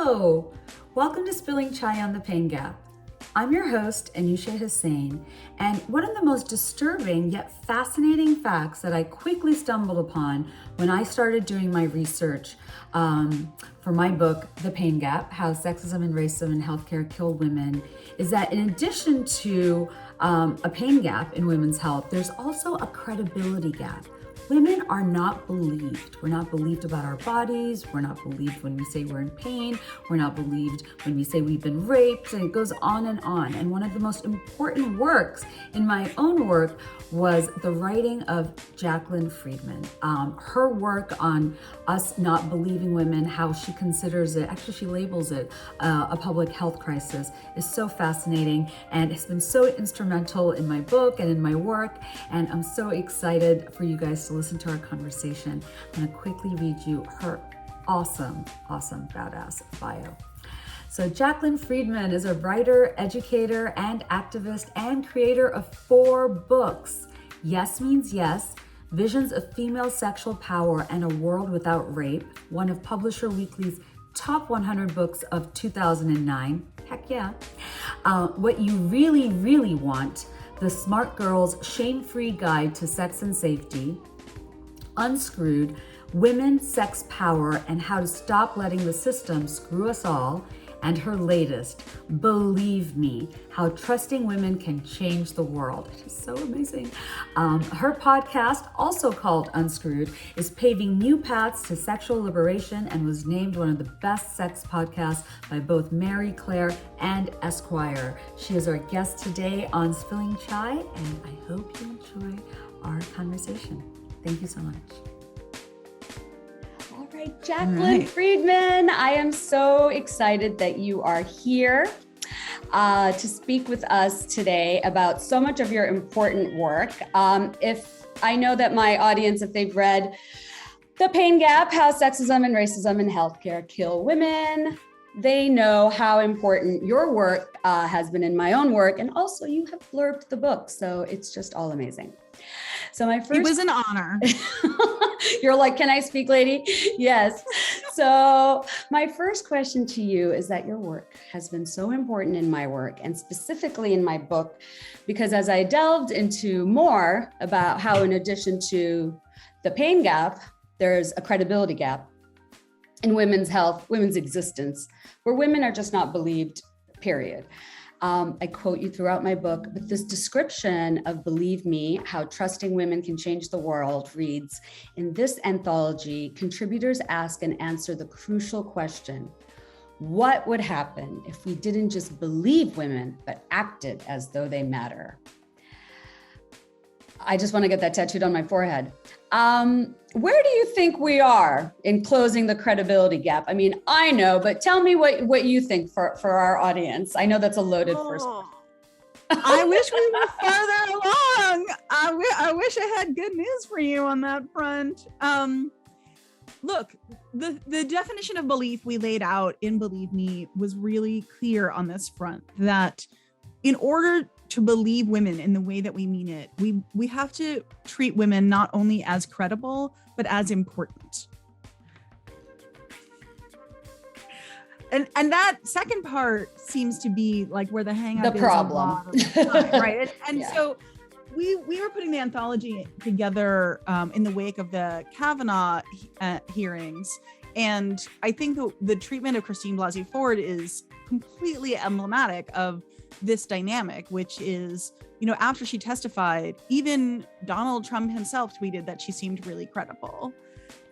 Hello! Welcome to Spilling Chai on the Pain Gap. I'm your host, Anushay, and one of the most disturbing yet fascinating facts that I quickly stumbled upon when I started doing my research for my book, The Pain Gap, How Sexism and Racism in Healthcare Kill Women, is that in addition to a pain gap in women's health, there's also a credibility gap. Women are not believed. We're not believed about our bodies. We're not believed when we say we're in pain. We're not believed when we say we've been raped, and it goes on and on. And one of the most important works in my own work was the writing of Jaclyn Friedman. Her work on us not believing women, how she considers it, actually she labels it a public health crisis, is so fascinating and has been so instrumental in my book and in my work. And I'm so excited for you guys to listen to our conversation. I'm gonna quickly read you her awesome badass bio. So Jaclyn Friedman is a writer, educator, and activist and creator of 4 books. Yes Means Yes, Visions of Female Sexual Power and a World Without Rape, one of Publisher Weekly's top 100 books of 2009. Heck yeah. What You Really, Really Want, The Smart Girl's Shame-Free Guide to Sex and Safety, Unscrewed, Women, Sex, Power, and How to Stop Letting the System Screw Us All, and her latest, Believe Me, How Trusting Women Can Change the World. It is so amazing. Her podcast, also called Unscrewed, is paving new paths to sexual liberation and was named one of the best sex podcasts by both Mary Claire and Esquire. She is our guest today on Spilling Chai, and I hope you enjoy our conversation. Thank you so much. All right, Jaclyn Friedman, I am so excited that you are here to speak with us today about so much of your important work. If I know that my audience, if they've read The Pain Gap, How Sexism and Racism in Healthcare Kill Women, they know how important your work has been in my own work. And also you have blurbed the book. So it's just all amazing. So my first— It was an honor. You're like, can I speak, lady? Yes. So my first question to you is that your work has been so important in my work and specifically in my book, because as I delved into more about how in addition to the pain gap, there's a credibility gap in women's health, women's existence, where women are just not believed, period. I quote you throughout my book, but this description of Believe Me, How Trusting Women Can Change the World reads, in this anthology, contributors ask and answer the crucial question: what would happen if we didn't just believe women, but acted as though they matter? I just want to get that tattooed on my forehead. Where do you think we are in closing the credibility gap? I mean, I know, but tell me what you think for our audience. I know that's a loaded first. I wish we were farther along. I wish I had good news for you on that front. Look, the definition of belief we laid out in Believe Me was really clear on this front, that in order to believe women in the way that we mean it, we have to treat women not only as credible, but as important. And that second part seems to be like where the hang up the problem is a lot of the time, right? And Yeah. So we were putting the anthology together in the wake of the Kavanaugh hearings. And I think the treatment of Christine Blasey Ford is completely emblematic of this dynamic, which is, after she testified, even Donald Trump himself tweeted that she seemed really credible.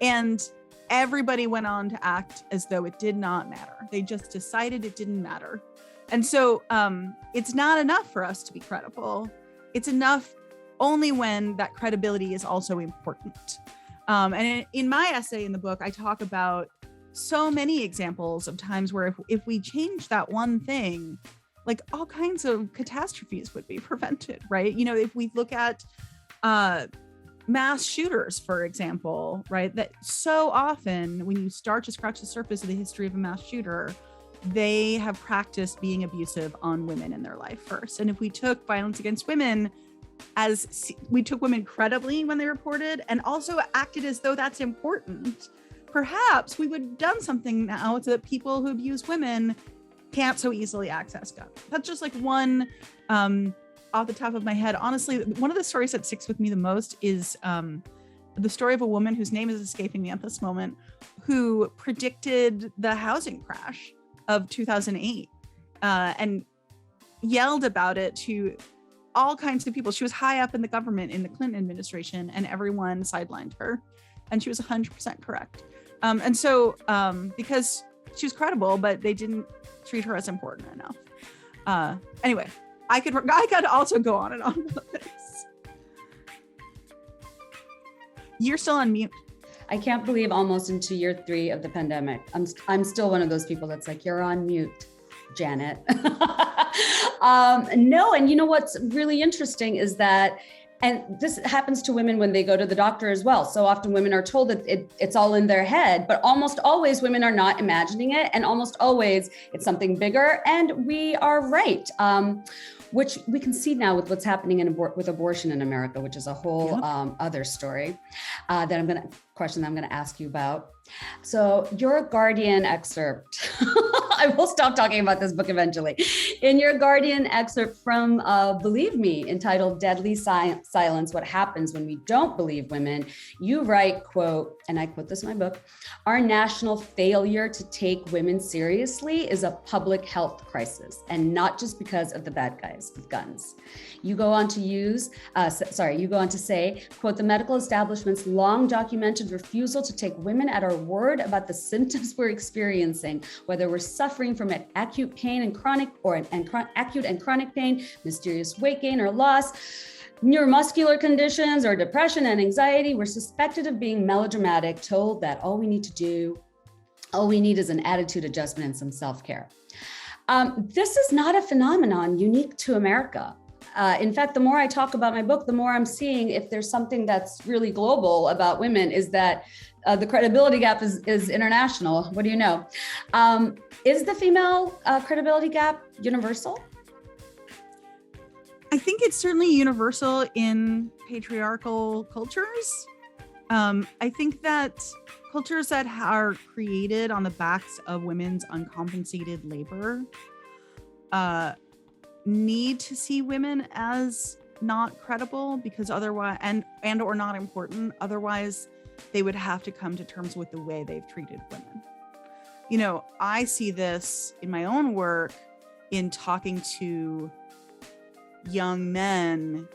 And everybody went on to act as though it did not matter. They just decided it didn't matter. And so it's not enough for us to be credible. It's enough only when that credibility is also important. And in my essay in the book, I talk about so many examples of times where if we change that one thing, like all kinds of catastrophes would be prevented, right? If we look at mass shooters, for example, right? That so often when you start to scratch the surface of the history of a mass shooter, they have practiced being abusive on women in their life first. And if we took violence against women we took women credibly when they reported and also acted as though that's important, perhaps we would have done something now so that people who abuse women can't so easily access guns. That's just like one off the top of my head. Honestly, one of the stories that sticks with me the most is the story of a woman whose name is escaping me at this moment, who predicted the housing crash of 2008 and yelled about it to all kinds of people. She was high up in the government in the Clinton administration, and everyone sidelined her, and she was 100% correct. And so because she was credible, but they didn't treat her as important enough. Anyway, I could also go on and on about this. You're still on mute. I can't believe almost into year 3 of the pandemic, I'm still one of those people that's like, you're on mute, Janet. No, and you know what's really interesting is that, and this happens to women when they go to the doctor as well. So often women are told that it's all in their head, but almost always women are not imagining it. And almost always it's something bigger, and we are right. Which we can see now with what's happening with abortion in America, which is a whole other story question that I'm going to ask you about. So your Guardian excerpt, I will stop talking about this book eventually. In your Guardian excerpt from Believe Me, entitled Deadly Silence, What Happens When We Don't Believe Women, you write, quote, and I quote this in my book, "Our national failure to take women seriously is a public health crisis, and not just because of the bad guys with guns." You go on to say, quote, "The medical establishment's long documented refusal to take women at our word about the symptoms we're experiencing, whether we're suffering from an acute pain and chronic acute and chronic pain, mysterious weight gain or loss, neuromuscular conditions or depression and anxiety, we're suspected of being melodramatic, told that all we need is an attitude adjustment and some self-care." This is not a phenomenon unique to America. In fact, the more I talk about my book, the more I'm seeing if there's something that's really global about women is that the credibility gap is international. What do you know? Is the female credibility gap universal? I think it's certainly universal in patriarchal cultures. I think that cultures that are created on the backs of women's uncompensated labor need to see women as not credible because otherwise, and or not important. Otherwise, they would have to come to terms with the way they've treated women. You know, I see this in my own work in talking to young men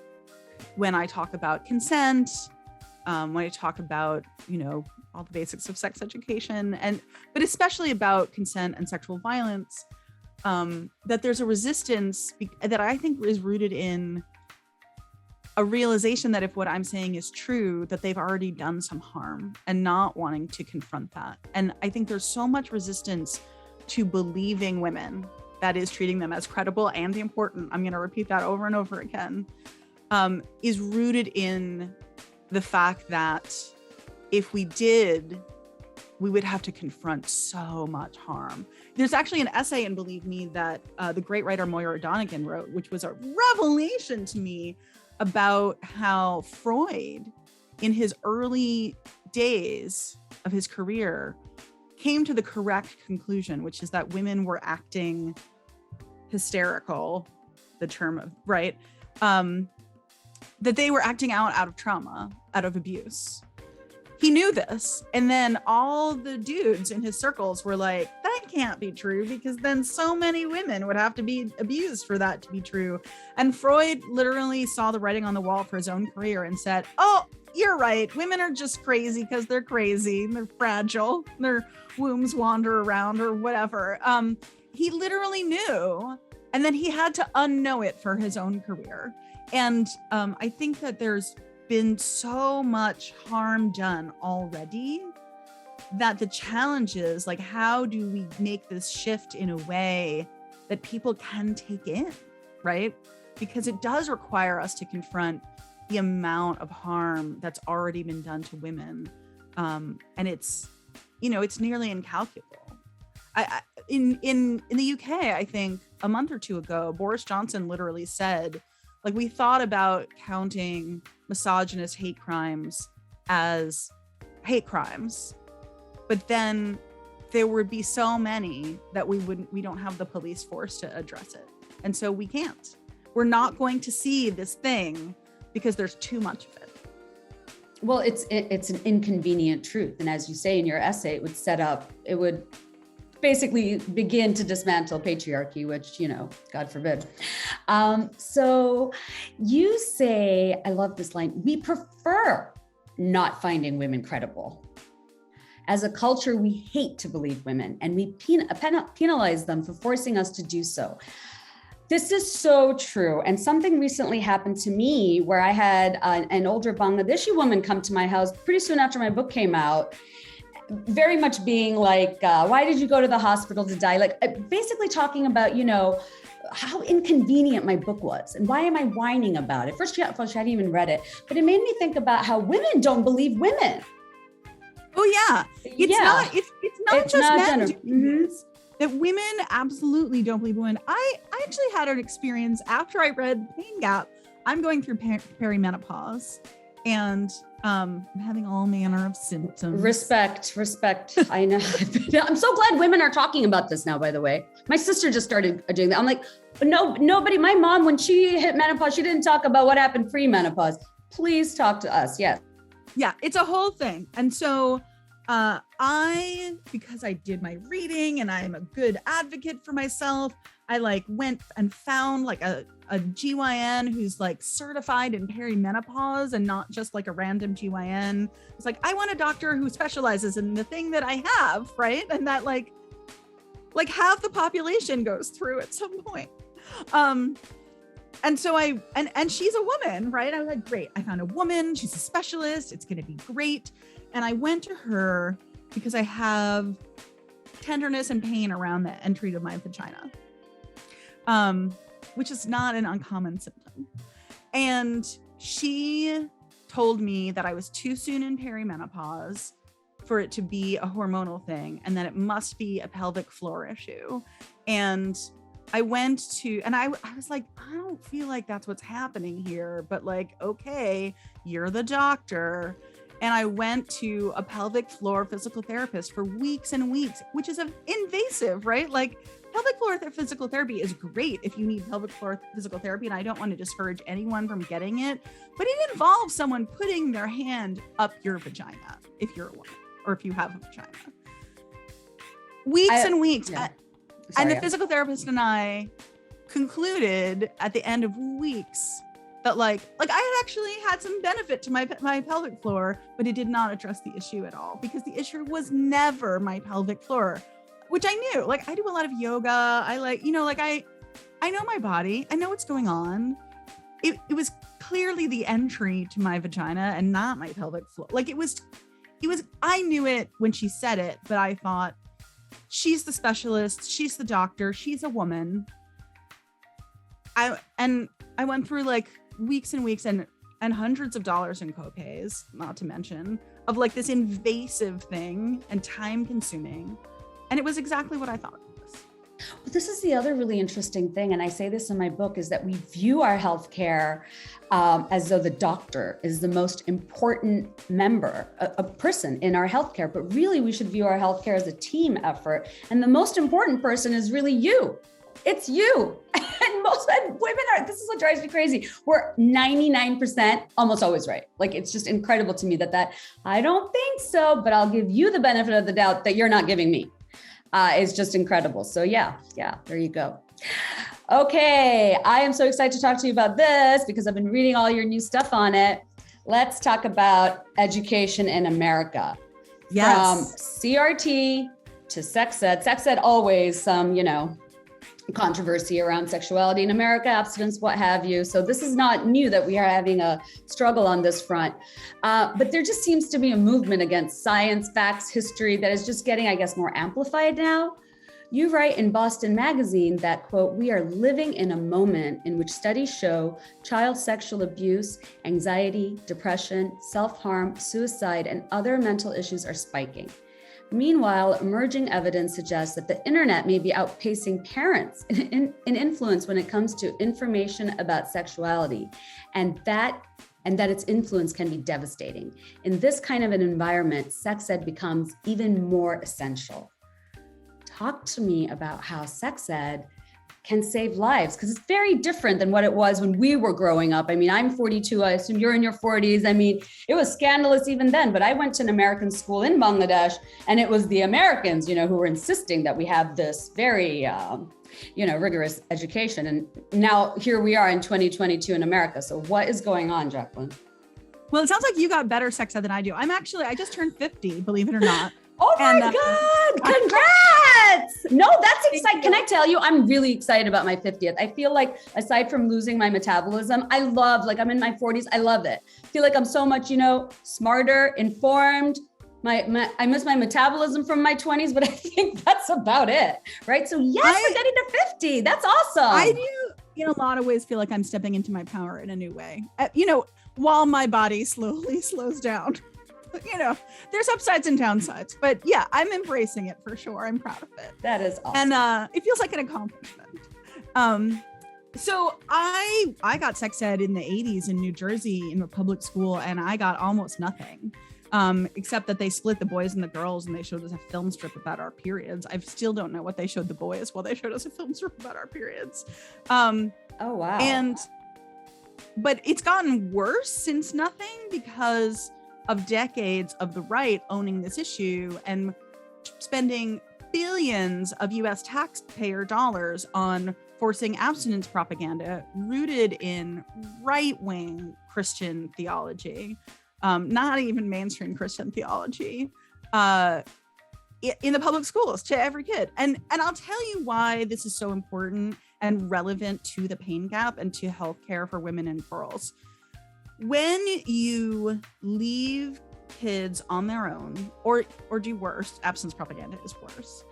when I talk about consent, when I talk about, you know, all the basics of sex education, but especially about consent and sexual violence, that there's a resistance that I think is rooted in a realization that if what I'm saying is true, that they've already done some harm and not wanting to confront that. And I think there's so much resistance to believing women, that is treating them as credible and important, I'm going to repeat that over and over again, is rooted in the fact that if we did, we would have to confront so much harm. There's actually an essay in Believe Me that the great writer Moira Donegan wrote, which was a revelation to me about how Freud, in his early days of his career, came to the correct conclusion, which is that women were acting hysterical, the term of, right? That they were acting out of trauma, out of abuse. He knew this. And then all the dudes in his circles were like, that can't be true, because then so many women would have to be abused for that to be true. And Freud literally saw the writing on the wall for his own career and said, oh, you're right. Women are just crazy because they're crazy. They're fragile. Their wombs wander around or whatever. He literally knew. And then he had to unknow it for his own career. And I think that there's been so much harm done already that the challenge is, like, how do we make this shift in a way that people can take in, right? Because it does require us to confront the amount of harm that's already been done to women. And it's, you know, it's nearly incalculable. In the UK, I think a month or two ago, Boris Johnson literally said, like, we thought about counting misogynist hate crimes as hate crimes. but then there would be so many that we don't have the police force to address it. And so we can't. We're not going to see this thing because there's too much of it. Well, it's an inconvenient truth. And as you say in your essay, it would basically begin to dismantle patriarchy, which, God forbid. So you say, I love this line, we prefer not finding women credible. As a culture, we hate to believe women, and we penalize them for forcing us to do so. This is so true. And something recently happened to me where I had an older Bangladeshi woman come to my house pretty soon after my book came out, very much being like, why did you go to the hospital to die? Like basically talking about, how inconvenient my book was and why am I whining about it? First, she hadn't even read it, but it made me think about how women don't believe women. Oh yeah, it's not just men. That women absolutely don't believe women. I actually had an experience after I read Pain Gap. I'm going through perimenopause, and I'm having all manner of symptoms. Respect. I know. I'm so glad women are talking about this now, by the way. My sister just started doing that. I'm like, nobody, my mom, when she hit menopause, she didn't talk about what happened pre-menopause. Please talk to us. Yes. Yeah, it's a whole thing. And so because I did my reading and I'm a good advocate for myself, I went and found a GYN who's certified in perimenopause and not just a random GYN. It's I want a doctor who specializes in the thing that I have, right? And that half the population goes through at some point. And so and she's a woman, right? I was like, great, I found a woman, she's a specialist, it's gonna be great. And I went to her because I have tenderness and pain around the entry to my vagina, which is not an uncommon symptom. And she told me that I was too soon in perimenopause for it to be a hormonal thing, and that it must be a pelvic floor issue. And I went to, and I was like, I don't feel like that's what's happening here, but okay, you're the doctor. And I went to a pelvic floor physical therapist for weeks and weeks, which is invasive, right? Pelvic floor physical therapy is great if you need pelvic floor physical therapy. And I don't want to discourage anyone from getting it, but it involves someone putting their hand up your vagina if you're a woman or if you have a vagina. Weeks and weeks. Yeah. And the physical therapist and I concluded at the end of weeks that I had actually had some benefit to my pelvic floor, but it did not address the issue at all, because the issue was never my pelvic floor, which I knew. I do a lot of yoga. I I know my body. I know what's going on. It was clearly the entry to my vagina and not my pelvic floor. I knew it when she said it, but I thought, she's the specialist, she's the doctor, she's a woman. I went through weeks and weeks and hundreds of dollars in copays, not to mention, of this invasive thing and time consuming. And it was exactly what I thought it was. Well, this is the other really interesting thing, and I say this in my book, is that we view our healthcare as though the doctor is the most important member, a person in our healthcare, but really we should view our healthcare as a team effort. And the most important person is really you. It's you. And most women are, this is what drives me crazy. We're 99% almost always right. It's just incredible to me that I don't think so, but I'll give you the benefit of the doubt that you're not giving me. It's just incredible. So yeah, there you go. Okay, I am so excited to talk to you about this because I've been reading all your new stuff on it. Let's talk about education in America. Yes. From CRT to sex ed. Sex ed always some, controversy around sexuality in America, abstinence, what have you. So this is not new that we are having a struggle on this front. But there just seems to be a movement against science, facts, history that is just getting, I guess, more amplified now. You write in Boston Magazine that, quote, we are living in a moment in which studies show child sexual abuse, anxiety, depression, self-harm, suicide, and other mental issues are spiking. Meanwhile, emerging evidence suggests that the internet may be outpacing parents in influence when it comes to information about sexuality. And that and that its influence can be devastating. In this kind of an environment, sex ed becomes even more essential. Talk to me about how sex ed can save lives, because it's very different than what it was when we were growing up. I mean, I'm 42, I assume you're in your 40s. I mean, it was scandalous even then, but I went to an American school in Bangladesh, and it was the Americans, who were insisting that we have this very, rigorous education. And now here we are in 2022 in America. So what is going on, Jaclyn? Well, it sounds like you got better sex ed than I do. I just turned 50, believe it or not. Oh my God, congrats! No, that's exciting. Can I tell you, I'm really excited about my 50th. I feel like aside from losing my metabolism, I'm in my 40s. I love it. I feel like I'm so much, smarter, informed. I miss my metabolism from my 20s, but I think that's about it, right? So yes, we're getting to 50. That's awesome. I do, in a lot of ways, feel like I'm stepping into my power in a new way, while my body slowly slows down. There's upsides and downsides, but yeah, I'm embracing it for sure. I'm proud of it. That is awesome. And it feels like an accomplishment. So I got sex ed in the 80s in New Jersey in a public school, and I got almost nothing. Except that they split the boys and the girls, and they showed us a film strip about our periods. I still don't know what they showed the boys while they showed us a film strip about our periods. Oh, wow. But it's gotten worse since nothing, because of decades of the right owning this issue and spending billions of US taxpayer dollars on forcing abstinence propaganda rooted in right-wing Christian theology. Not even mainstream Christian theology, in the public schools to every kid. And I'll tell you why this is so important and relevant to the pain gap and to healthcare for women and girls. When you leave kids on their own, or do worse, abstinence propaganda is worse.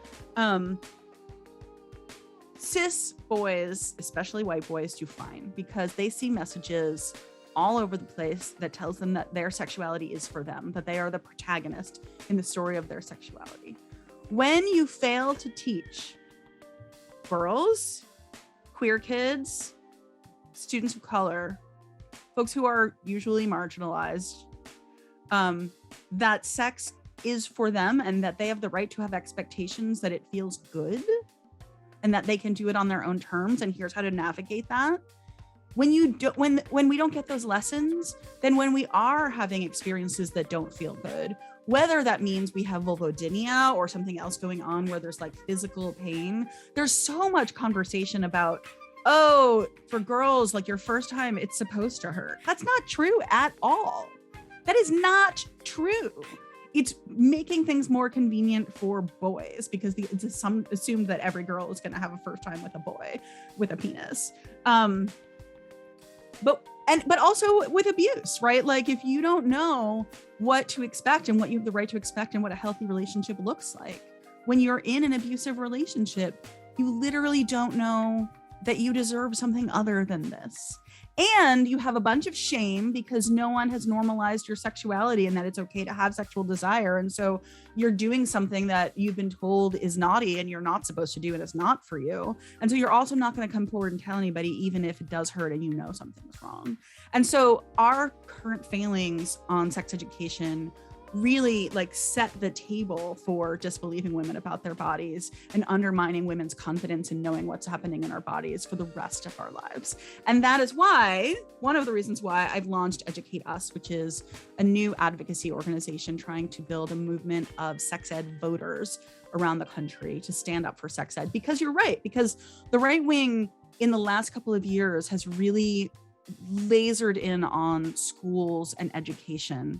Cis boys, especially white boys, do fine because they see messages all over the place that tells them that their sexuality is for them, that they are the protagonist in the story of their sexuality. When you fail to teach girls, queer kids, students of color, folks who are usually marginalized, that sex is for them and that they have the right to have expectations that it feels good and that they can do it on their own terms, and here's how to navigate that. When we don't get those lessons, then when we are having experiences that don't feel good, whether that means we have vulvodynia or something else going on where there's like physical pain, there's so much conversation about, oh, for girls, like your first time, it's supposed to hurt. That's not true at all. That is not true. It's making things more convenient for boys because it's assumed that every girl is going to have a first time with a boy with a penis. But also with abuse, right? Like if you don't know what to expect and what you have the right to expect and what a healthy relationship looks like, when you're in an abusive relationship, you literally don't know that you deserve something other than this. And you have a bunch of shame because no one has normalized your sexuality and that it's okay to have sexual desire. And so you're doing something that you've been told is naughty and you're not supposed to do and it's not for you. And so you're also not going to come forward and tell anybody, even if it does hurt and you know something's wrong. And so our current failings on sex education really like set the table for disbelieving women about their bodies and undermining women's confidence in knowing what's happening in our bodies for the rest of our lives. And that is why, one of the reasons why I've launched Educate Us, which is a new advocacy organization trying to build a movement of sex ed voters around the country to stand up for sex ed. Because you're right, because the right wing in the last couple of years has really lasered in on schools and education.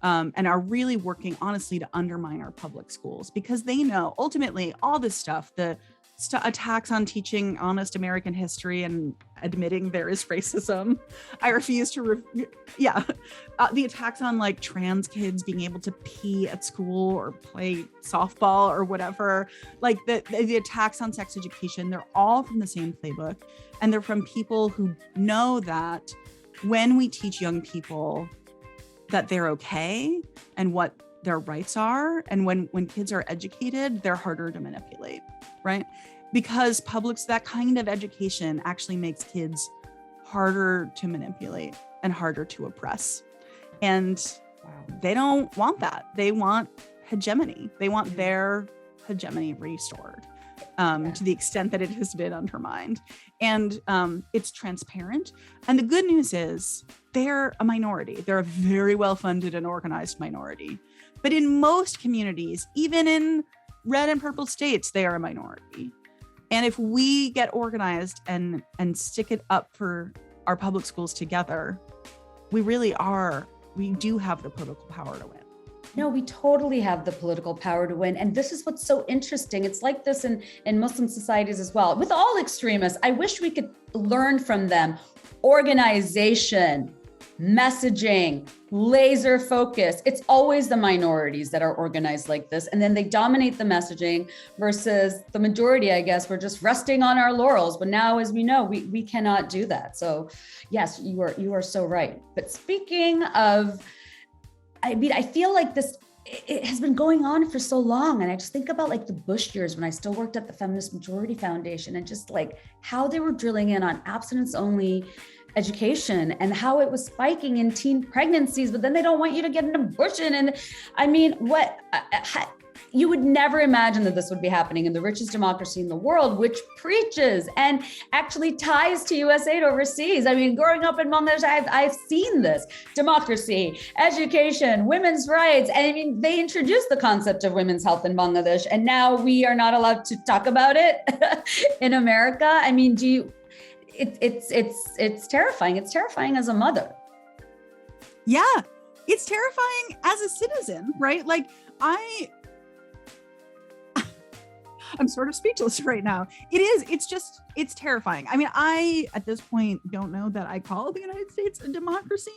And are really working honestly to undermine our public schools because they know ultimately all this stuff, the attacks on teaching honest American history and admitting there is racism. I refuse to, the attacks on like trans kids being able to pee at school or play softball or whatever, like the attacks on sex education, they're all from the same playbook. And they're from people who know that when we teach young people that they're okay and what their rights are. And when kids are educated, they're harder to manipulate, right? Because that kind of education actually makes kids harder to manipulate and harder to oppress. And they don't want that. They want hegemony. They want their hegemony restored to the extent that it has been undermined. And it's transparent. And the good news is they're a minority. They're a very well-funded and organized minority. But in most communities, even in red and purple states, they are a minority. And if we get organized and stick it up for our public schools together, we do have the political power to win. No, we totally have the political power to win. And this is what's so interesting. It's like this in Muslim societies as well. With all extremists, I wish we could learn from them. Organization, messaging, laser focus. It's always the minorities that are organized like this. And then they dominate the messaging versus the majority, I guess, we're just resting on our laurels. But now, as we know, we cannot do that. So yes, you are so right. But speaking of, I mean, I feel like it has been going on for so long. And I just think about like the Bush years when I still worked at the Feminist Majority Foundation and just like how they were drilling in on abstinence only education and how it was spiking in teen pregnancies, but then they don't want you to get an abortion. And I mean, you would never imagine that this would be happening in the richest democracy in the world, which preaches and actually ties to US aid overseas. I mean, growing up in Bangladesh, I've seen this: democracy, education, women's rights. And I mean, they introduced the concept of women's health in Bangladesh, and now we are not allowed to talk about it in America. I mean, it's terrifying. It's terrifying as a mother. Yeah, it's terrifying as a citizen, right? Like I'm sort of speechless right now. It's terrifying. I mean, I, at this point, don't know that I call the United States a democracy.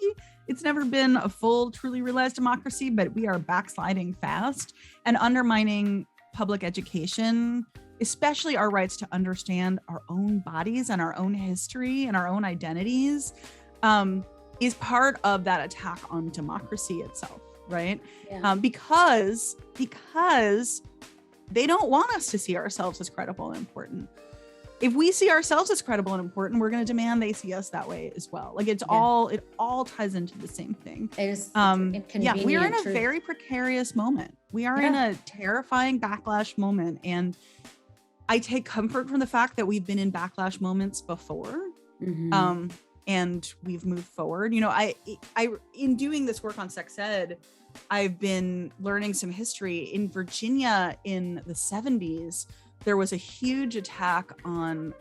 It's never been a full, truly realized democracy, but we are backsliding fast and undermining public education, especially our rights to understand our own bodies and our own history and our own identities, is part of that attack on democracy itself, right? Yeah. Because they don't want us to see ourselves as credible and important. If we see ourselves as credible and important, we're going to demand they see us that way as well. Like it all ties into the same thing. It is we're in a very precarious moment. We are in a terrifying backlash moment. And I take comfort from the fact that we've been in backlash moments before. Mm-hmm. And we've moved forward. You know, I in doing this work on sex ed, I've been learning some history. In Virginia in the 70s, there was a huge attack on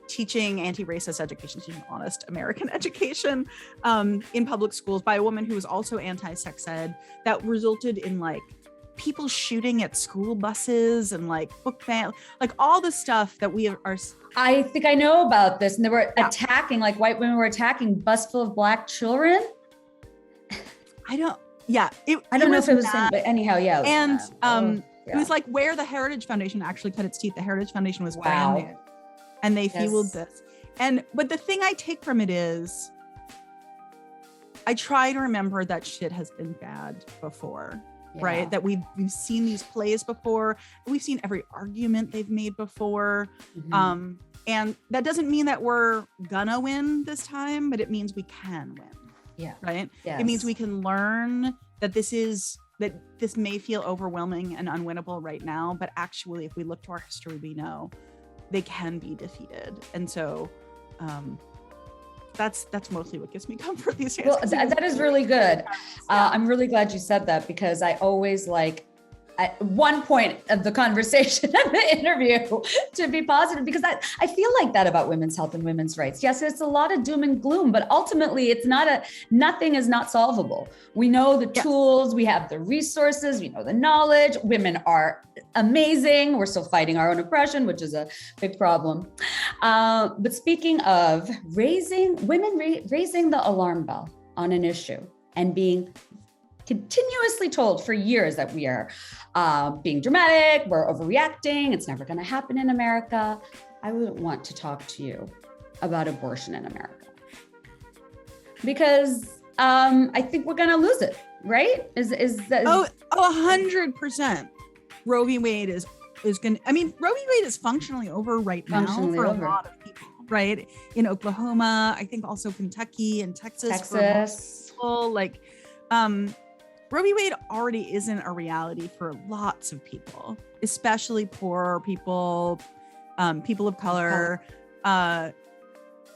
teaching anti-racist education, teaching honest American education in public schools by a woman who was also anti-sex ed, that resulted in like people shooting at school buses and like book ban, like all the stuff that we are. I think I know about this. And they were attacking, like white women were attacking bus full of Black children. I don't know if it was the same, but anyhow, yeah. And it was like where the Heritage Foundation actually cut its teeth. The Heritage Foundation was brand new, and they fueled this. But the thing I take from it is, I try to remember that shit has been bad before, right? That we've seen these plays before. We've seen every argument they've made before. Mm-hmm. And that doesn't mean that we're gonna win this time, but it means we can win. Yeah. Right. Yes. It means we can learn that this may feel overwhelming and unwinnable right now, but actually, if we look to our history, we know they can be defeated. And so, that's mostly what gives me comfort these days. Well, that is really good. I'm really glad you said that, because I always at one point of the conversation and the interview to be positive, because I feel like that about women's health and women's rights. Yes, it's a lot of doom and gloom, but ultimately nothing is not solvable. We know the tools, we have the resources, we know the knowledge. Women are amazing. We're still fighting our own oppression, which is a big problem. But speaking of raising the alarm bell on an issue and being continuously told for years that we are being dramatic, we're overreacting, it's never going to happen in America. I would want to talk to you about abortion in America, because I think we're going to lose it, right? Is that 100%. Roe v. Wade is going to, I mean, Roe v. Wade is functionally over right now for a lot of people. right? In Oklahoma, I think also Kentucky and Texas. People, like, Roe v. Wade already isn't a reality for lots of people, especially poor people, people of color.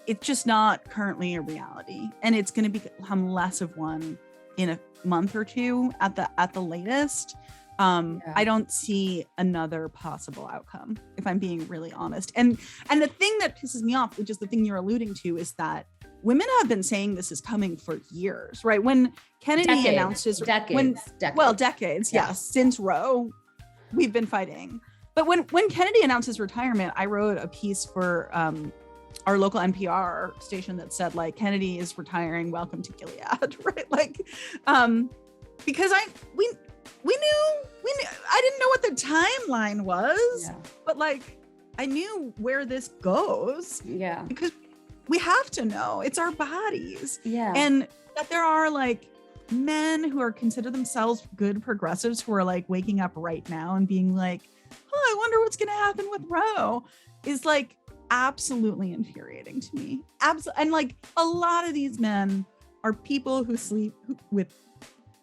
It's just not currently a reality, and it's going to become less of one in a month or two at the latest. I don't see another possible outcome, if I'm being really honest. And the thing that pisses me off, which is the thing you're alluding to, is that women have been saying this is coming for years, right? When Kennedy announced his decades, yes, since Roe, we've been fighting. But when Kennedy announced his retirement, I wrote a piece for our local NPR station that said, like, Kennedy is retiring, welcome to Gilead, right? Like, because we knew I didn't know what the timeline was, but like I knew where this goes. Yeah. Because we have to know, it's our bodies. Yeah. And that there are like men who are consider themselves good progressives who are like waking up right now and being like, oh, I wonder what's gonna happen with Roe, is like absolutely infuriating to me. And like a lot of these men are people who sleep with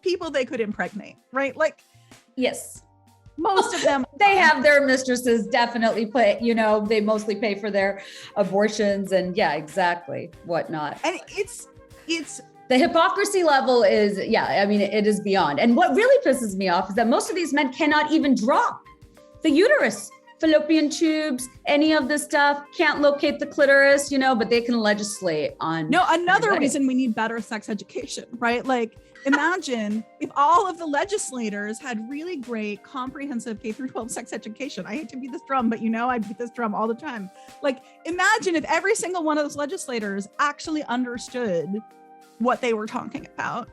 people they could impregnate, right? Like, yes, most of them they have their mistresses definitely pay, they mostly pay for their abortions and exactly whatnot. And it's the hypocrisy level is, it is beyond. And what really pisses me off is that most of these men cannot even drop the uterus, fallopian tubes, any of this stuff, can't locate the clitoris, but they can legislate on. No, another reason we need better sex education, right? Like, imagine if all of the legislators had really great, comprehensive K through 12 sex education. I hate to beat this drum, but I beat this drum all the time. Like, imagine if every single one of those legislators actually understood what they were talking about.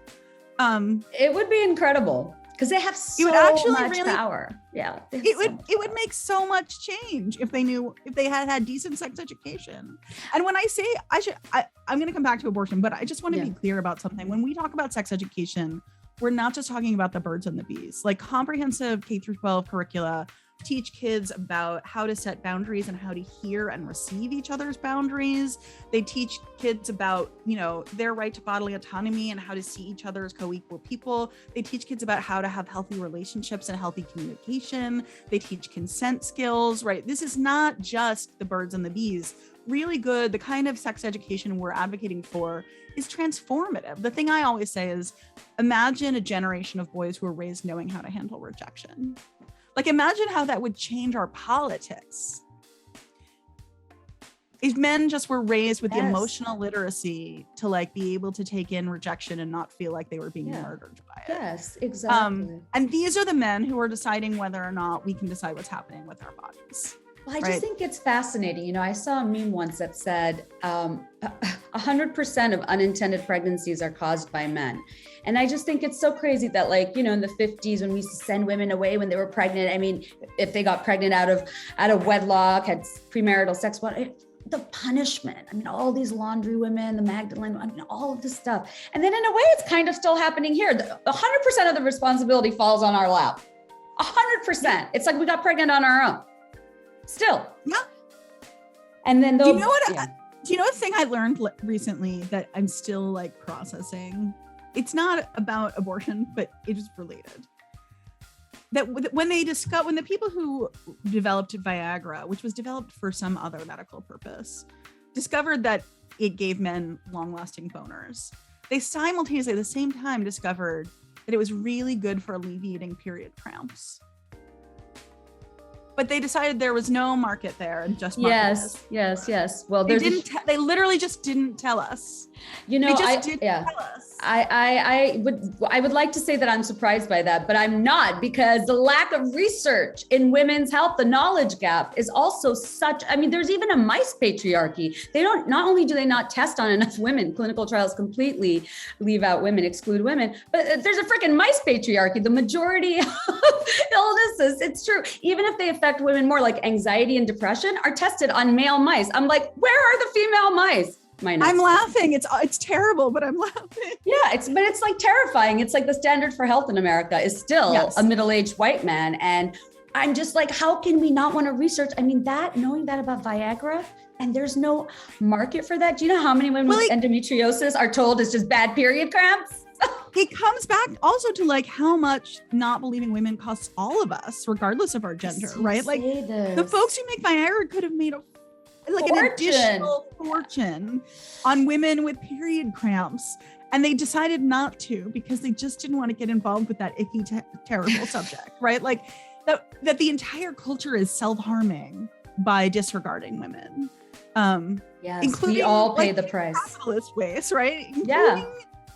It would be incredible. Because they have so much power. Yeah. It would make so much change if they had decent sex education. And when I say I'm going to come back to abortion, but I just want to be clear about something. When we talk about sex education, we're not just talking about the birds and the bees. Like, comprehensive K through 12 curricula teach kids about how to set boundaries and how to hear and receive each other's boundaries. They teach kids about, their right to bodily autonomy and how to see each other as co-equal people. They teach kids about how to have healthy relationships and healthy communication. They teach consent skills, right? This is not just the birds and the bees. Really good, the kind of sex education we're advocating for is transformative. The thing I always say is, imagine a generation of boys who are raised knowing how to handle rejection. Like, imagine how that would change our politics. If men just were raised with the emotional literacy to like be able to take in rejection and not feel like they were being murdered by it. Yes, exactly. And these are the men who are deciding whether or not we can decide what's happening with our bodies. Well, I just think it's fascinating. I saw a meme once that said 100% of unintended pregnancies are caused by men. And I just think it's so crazy that, like, in the 50s when we used to send women away when they were pregnant, I mean, if they got pregnant out of wedlock, had premarital sex, the punishment, I mean, all these laundry women, the Magdalene, I mean, all of this stuff. And then in a way, it's kind of still happening here. 100% of the responsibility falls on our lap. 100%. It's like we got pregnant on our own. Still. Yeah. And then do you know what thing I learned recently that I'm still like processing? It's not about abortion, but it is related. That when the people who developed Viagra, which was developed for some other medical purpose, discovered that it gave men long-lasting boners, they simultaneously at the same time discovered that it was really good for alleviating period cramps. But they decided there was no market there and just yes. Well, they literally just didn't tell us. They just didn't tell us. I would like to say that I'm surprised by that, but I'm not, because the lack of research in women's health, the knowledge gap is also such. I mean, there's even a mice patriarchy. Not only do they not test on enough women, clinical trials completely leave out women, exclude women, but there's a freaking mice patriarchy. The majority of illnesses, it's true, even if they affect women more, like anxiety and depression, are tested on male mice. I'm like, where are the female mice? I'm laughing. It's terrible, but I'm laughing. Yeah, it's like terrifying. It's like the standard for health in America is still a middle-aged white man. And I'm just like, how can we not want to research? I mean, knowing that about Viagra, and there's no market for that. Do you know how many women with endometriosis are told it's just bad period cramps? It comes back also to like how much not believing women costs all of us, regardless of our gender, right? Like the folks who make Viagra could have made an additional fortune on women with period cramps. And they decided not to because they just didn't want to get involved with that icky, terrible subject, right? Like that the entire culture is self-harming by disregarding women. Yes, including we all pay the price. Capitalist ways, right? Yeah.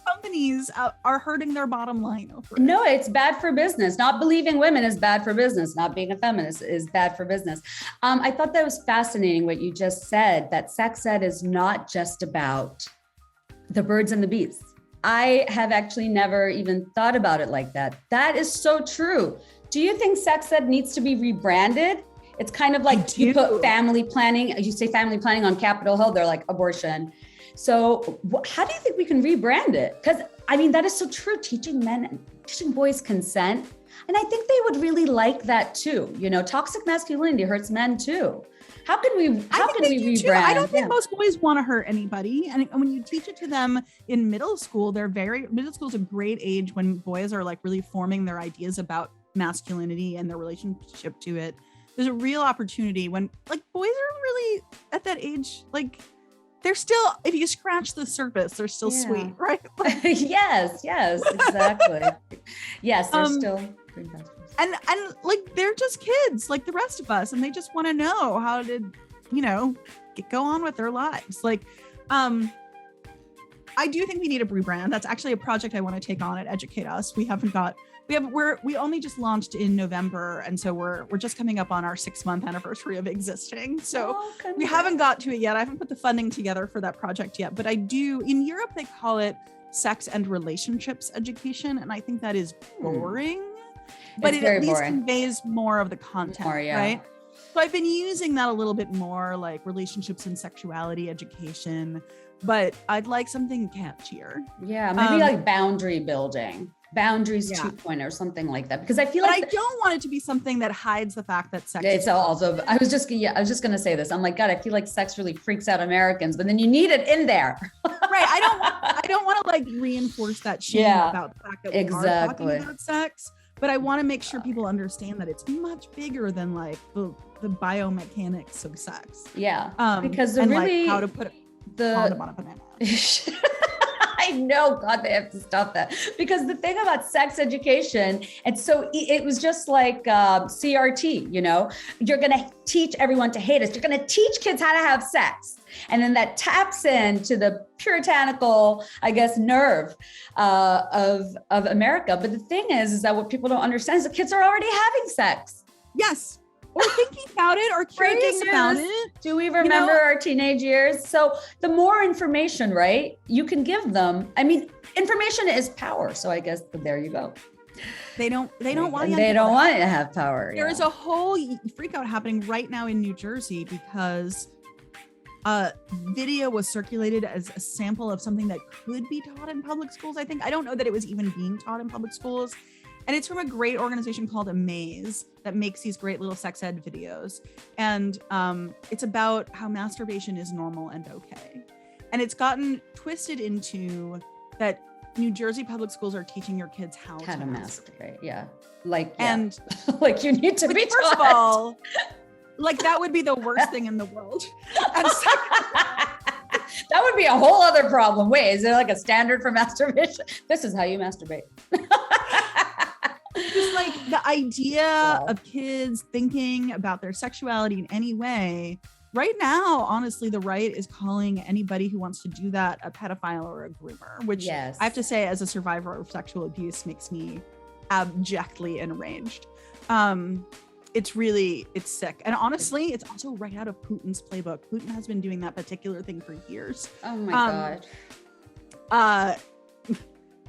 Companies are hurting their bottom line over it. No, it's bad for business. Not believing women is bad for business. Not being a feminist is bad for business. I thought that was fascinating what you just said, that sex ed is not just about the birds and the bees. I have actually never even thought about it like that. That is so true. Do you think sex ed needs to be rebranded? It's kind of like you put family planning, you say family planning on Capitol Hill, they're like abortion. So how do you think we can rebrand it? Because I mean, that is so true. Teaching boys consent. And I think they would really like that too. You know, toxic masculinity hurts men too. How can we rebrand? I don't think most boys want to hurt anybody. And when you teach it to them in middle school, middle school is a great age when boys are like really forming their ideas about masculinity and their relationship to it. There's a real opportunity when like boys are really at that age, like they're still, if you scratch the surface, they're still sweet, right? Yes, exactly. Yes, they're still pretty best. And like they're just kids like the rest of us, and they just want to know how to, go on with their lives. Like, I do think we need a rebrand. That's actually a project I want to take on at Educate Us. We only just launched in November, and so we're just coming up on our 6-month anniversary of existing. So we haven't got to it yet. I haven't put the funding together for that project yet, but I do. In Europe, they call it sex and relationships education, and I think that is boring. But it at least conveys more of the content, right? So I've been using that a little bit more, like relationships and sexuality education, but I'd like something catchier. Yeah, maybe like boundary building, boundaries 2.0 or something like that. Because I feel like I don't want it to be something that hides the fact that sex. It's also. I was just gonna say this. I'm like, God, I feel like sex really freaks out Americans, but then you need it in there. Right. I don't want to like reinforce that shame about the fact that we are talking about sex. But I want to make sure people understand that it's much bigger than like the biomechanics of sex. Yeah. Because like how to put the condom on a banana. I know, God, they have to stop that. Because the thing about sex education, and so it was just like CRT, you're going to teach everyone to hate us. You're going to teach kids how to have sex. And then that taps into the puritanical, I guess, nerve of America. But the thing is that what people don't understand is the kids are already having sex. Yes. Or thinking about it or curious about it. Do we remember our teenage years? So the more information, right, you can give them. I mean, information is power. So I guess there you go. They don't want you to have power. There is a whole freak out happening right now in New Jersey because video was circulated as a sample of something that could be taught in public schools. I don't know that it was even being taught in public schools. And it's from a great organization called Amaze that makes these great little sex ed videos. And it's about how masturbation is normal and okay. And it's gotten twisted into that New Jersey public schools are teaching your kids how to masturbate. Yeah. And like you need to be taught. First of all, like that would be the worst thing in the world. And that would be a whole other problem. Wait, is there like a standard for masturbation? This is how you masturbate. Just like the idea of kids thinking about their sexuality in any way. Right now, honestly, the right is calling anybody who wants to do that a pedophile or a groomer, which I have to say, as a survivor of sexual abuse, makes me abjectly enraged. It's sick. And honestly, it's also right out of Putin's playbook. Putin has been doing that particular thing for years. Oh my God.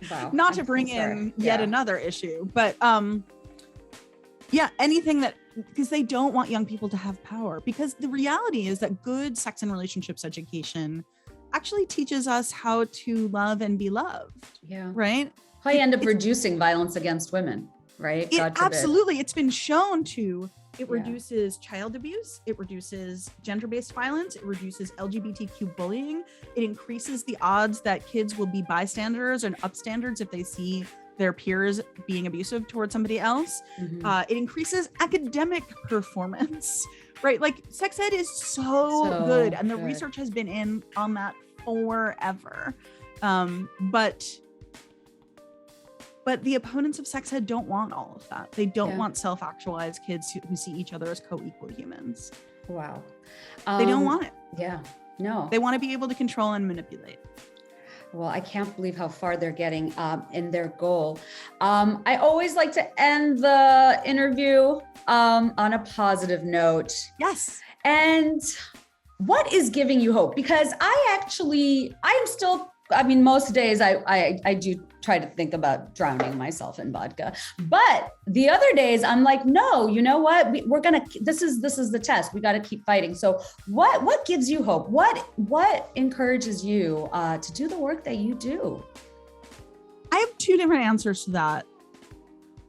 Wow. Not to bring in yet another issue, but anything that, because they don't want young people to have power, because the reality is that good sex and relationships education actually teaches us how to love and be loved. Yeah. Right? How you end up reducing violence against women, right? Absolutely. It's been shown to It reduces child abuse. It reduces gender-based violence. It reduces LGBTQ bullying. It increases the odds that kids will be bystanders and upstanders if they see their peers being abusive towards somebody else. It increases academic performance, right? Like sex ed is so good, and the research has been in on that forever. But the opponents of sex ed don't want all of that. They don't want self-actualized kids who see each other as co-equal humans. Wow. They don't want it. Yeah, no. They want to be able to control and manipulate. Well, I can't believe how far they're getting in their goal. I always like to end the interview on a positive note. Yes. And what is giving you hope? Because most days I do try to think about drowning myself in vodka, but the other days I'm like, no, you know what? This is the test. We got to keep fighting. So what gives you hope? What encourages you to do the work that you do? I have two different answers to that.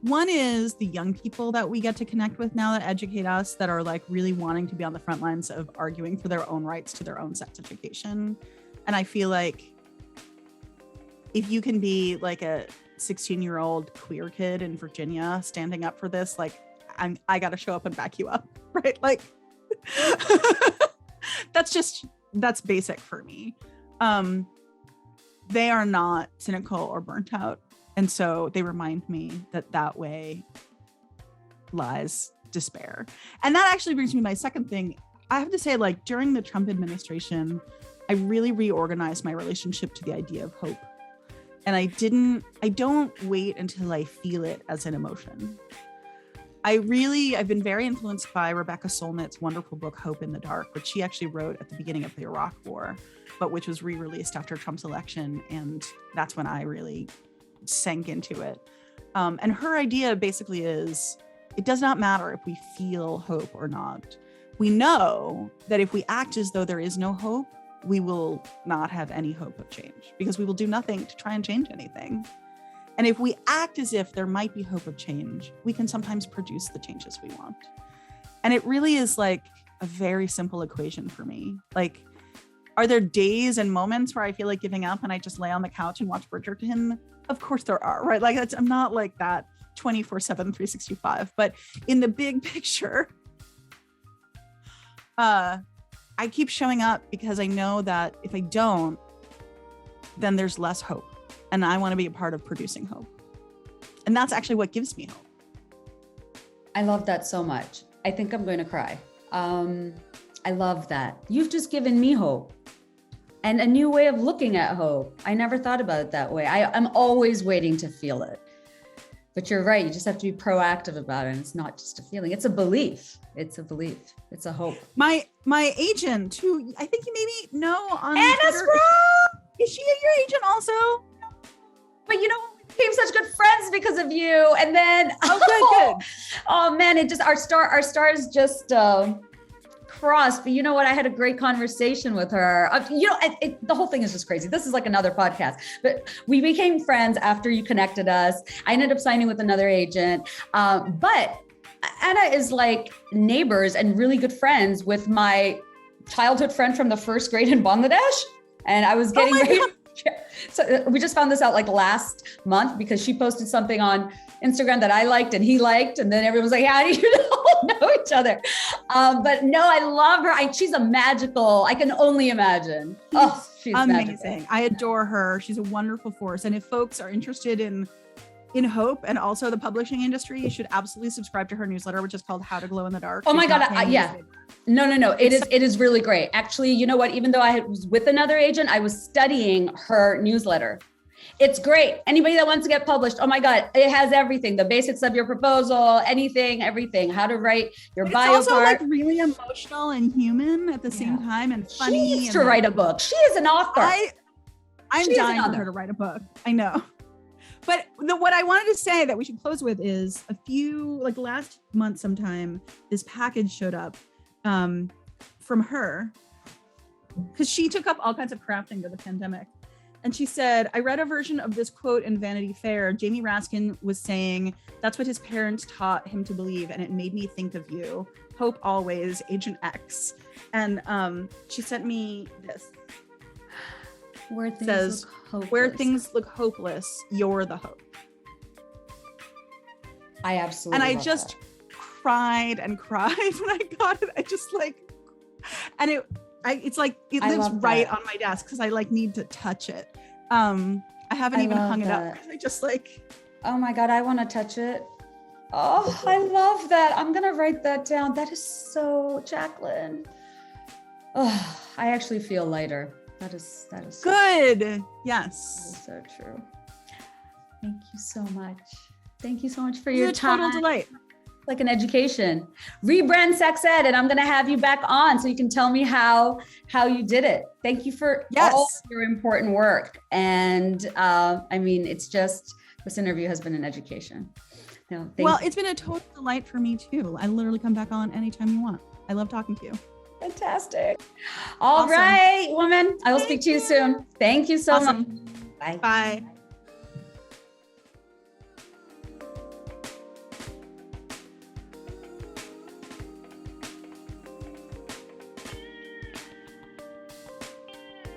One is the young people that we get to connect with now that educate us, that are like really wanting to be on the front lines of arguing for their own rights to their own sex education. And I feel like if you can be like a 16-year-old queer kid in Virginia standing up for this, like I got to show up and back you up, right? Like that's basic for me. They are not cynical or burnt out. And so they remind me that way lies despair. And that actually brings me to my second thing. I have to say, like during the Trump administration, I really reorganized my relationship to the idea of hope. And I don't wait until I feel it as an emotion. I've been very influenced by Rebecca Solnit's wonderful book, Hope in the Dark, which she actually wrote at the beginning of the Iraq War, but which was re-released after Trump's election. And that's when I really sank into it. And her idea basically is, it does not matter if we feel hope or not. We know that if we act as though there is no hope, we will not have any hope of change, because we will do nothing to try and change anything. And if we act as if there might be hope of change, we can sometimes produce the changes we want. And it really is like a very simple equation for me. Like, are there days and moments where I feel like giving up and I just lay on the couch and watch Bridgerton? Of course there are, right? Like I'm not like that 24/7, 365, but in the big picture, I keep showing up because I know that if I don't, then there's less hope. And I want to be a part of producing hope. And that's actually what gives me hope. I love that so much. I think I'm going to cry. I love that. You've just given me hope and a new way of looking at hope. I never thought about it that way. I'm always waiting to feel it. But you're right. You just have to be proactive about it. And it's not just a feeling. It's a belief. It's a belief. It's a hope. My agent, who I think you maybe know on Anna Twitter, is she your agent also? But you know, we became such good friends because of you. And then good. Oh man, our stars just crossed. But you know what? I had a great conversation with her. The whole thing is just crazy. This is like another podcast. But we became friends after you connected us. I ended up signing with another agent. But Anna is like neighbors and really good friends with my childhood friend from the first grade in Bangladesh. And I was getting ready. So we just found this out like last month because she posted something on Instagram that I liked and he liked. And then everyone was like, how do you know each other? But no, I love her. She's a magical, I can only imagine. Oh, she's amazing. Magical. I adore her. She's a wonderful force. And if folks are interested in hope and also the publishing industry, you should absolutely subscribe to her newsletter, which is called How to Glow in the Dark. Oh my God. Yeah. No. It is really great. Actually, you know what? Even though I was with another agent, I was studying her newsletter. It's great. Anybody that wants to get published, oh my God, it has everything. The basics of your proposal, everything, how to write your bio It's also part. like really emotional and human at the same time and funny. She needs to write a book. She is an author. I'm dying for her to write a book. I know. But what I wanted to say that we should close with is last month sometime, this package showed up from her because she took up all kinds of crafting during the pandemic. And she said, I read a version of this quote in Vanity Fair. Jamie Raskin was saying that's what his parents taught him to believe, and it made me think of you. Hope always, Agent X. And she sent me this. Where things says, look hopeless. Where things look hopeless, you're the hope. I absolutely And I love just that. cried and cried when I got it. I just like, and it's like it I lives love right that. on my desk because I like need to touch it. I haven't even love hung it up that. because I just like. Oh my God, I want to touch it. Oh, I love that. I'm going to write that down. That is so Jaclyn. Oh, I actually feel lighter. That is so Good. That Yes. is so true. Thank you so much. Thank you so much for It's your a time. total delight. Like an education. Rebrand Sex Ed, and I'm going to have you back on so you can tell me how you did it. Thank you for all of your important work. And I mean, it's just, this interview has been an education. No, Well, it's been a total delight for me too. I literally come back on anytime you want. I love talking to you. Fantastic. All Awesome. right, woman. I will speak to you soon. Thank you so much. Bye. Bye.